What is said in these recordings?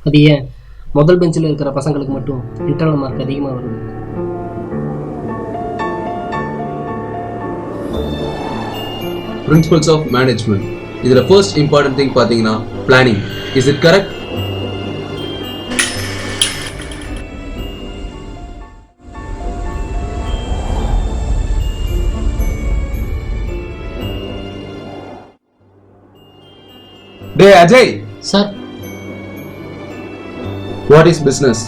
அது ஏன் முதல் பெஞ்சில் இருக்கிற பசங்களுக்கு மட்டும் இன்டர்னல் மார்க் அதிகமாக வருது? Principles of management. இதுல first important thing பாத்தீங்கன்னா planning. Is it correct? Hey Ajay, sir, what is business?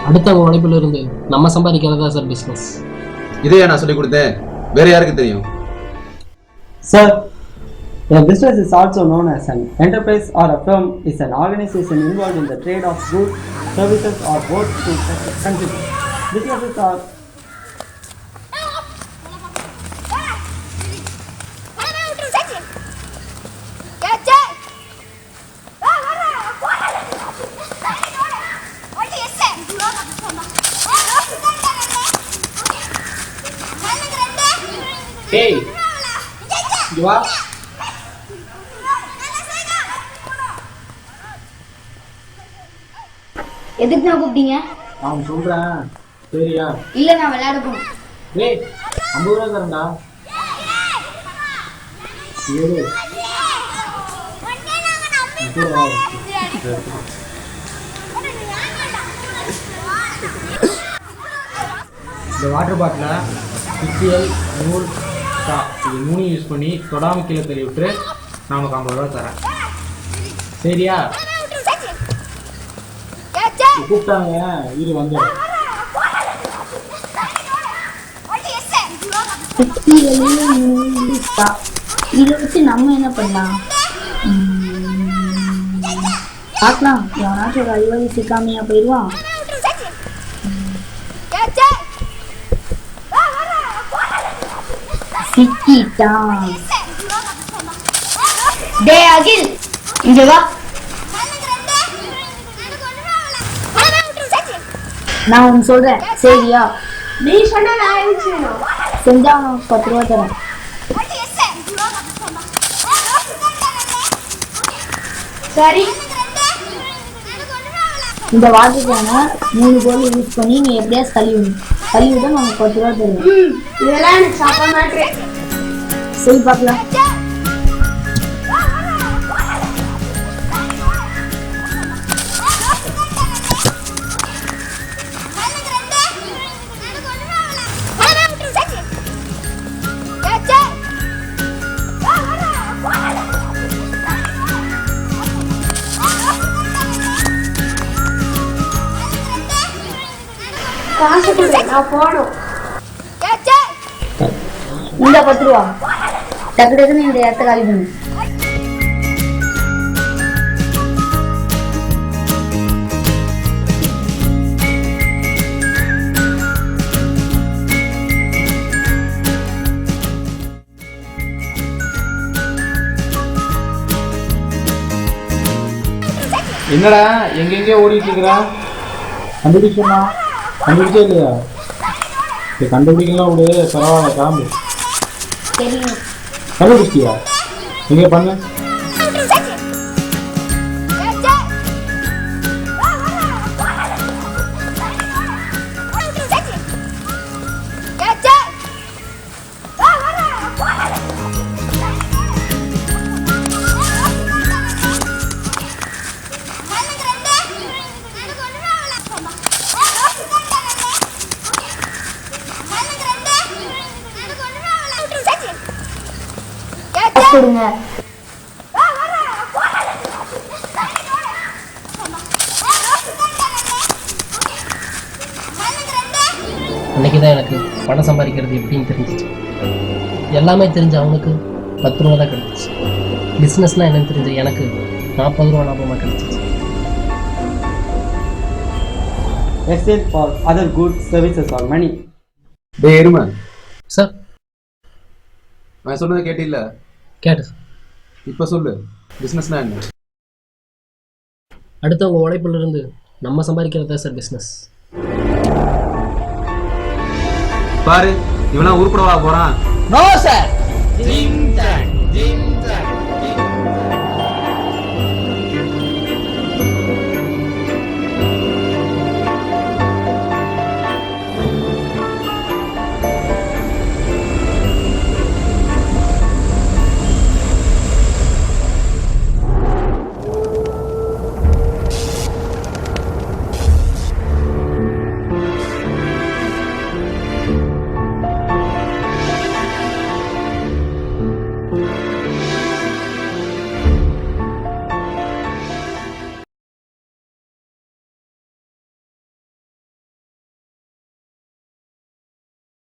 அடுத்தவங்க உழைப்பில் இருந்து நம்ம சம்பாதிக்கிறதா சார் பிஸ்னஸ். இதையா நான் சொல்லி கொடுத்தேன், வேற யாருக்கு தெரியும்? Sir, a business is also known as an enterprise or a firm is an organization involved in the trade of goods, services or both to consumers. Businesses are Hey, you are? எதுக்கு நான் கூப்பிட்டீங்க? நான் சொல்றேன் சரியா? இல்ல, நான் விளையாட போகணும். ஏய் 50 ரூபா தரேன்டா. ஏய் இந்த வாட்டர் பாட்டில் பிசிஎல் நூல் ஸ்டா இது 3 யூஸ் பண்ணி தொடாமல் கீழே தள்ளி விட்டு நான் உனக்கு 50 ரூபா தரேன். சரியா? கூப்பிட்டாங்க இது வந்து இதை வச்சு நம்ம என்ன பண்ணலாம்? பார்க்கலாம். எவனாச்சும் ஒரு அழிவாதி சிக்காமையா போயிடுவான். சிக்கிட்டான். டே அகில், இங்க வா. நான் உனக்கு சொல்றேன் சரியா? நீ சொன்னா செஞ்சா உனக்கு 10 ரூபா தரேன். சரி. இந்த வாட்டர் கேனை 3 கோல் யூஸ் பண்ணி நீ எப்படியா தள்ளி விட நான் 10 ரூபா தருவேன். இதெல்லாம் எனக்கு சாப்பிட மாட்டேன். சரி பார்க்கலாம். காசு கொடு, நான் போகணும். இந்த 10 ரூபா டக்கு டக்குன்னு இந்த இடத்த காலி பண்ணு. என்னடா எங்கெங்கே ஓடிட்டு இருக்கிறா? கண்டுபிடிச்சா கண்டுபிடிச்சே இல்லையா? கண்டுபிடிக்கலாம் விடு, பரவாயில்ல காமி. தெரியும். கண்டுபிடிச்சியா? நீங்க பண்ணு. கொடுங்க. அன்னைக்கு தான் எனக்கு பணம் சம்பாதிக்கிறது எப்படின்னு தெரிஞ்சிச்சு. எல்லாமே தெரிஞ்ச அவனுக்கு 10 ரூபா தான் கிடைச்சிச்சு. பிஸ்னஸ்னால் என்னன்னு தெரிஞ்ச எனக்கு 40 ரூபா லாபமாக கிடைச்சிச்சு. Exchange for other goods, services or money. டேய் எருமை, சார், நான் சொன்னதை கேட்டில்ல? கேட்டு. இப்ப சொல்லு, பிசினஸ்னா என்ன? அடுத்தவங்க உழைப்புல இருந்து நம்ம சம்பாதிக்கிறதா சார் பிஸ்னஸ். பாரு, இவனா உருப்படவா போறான்? No sir.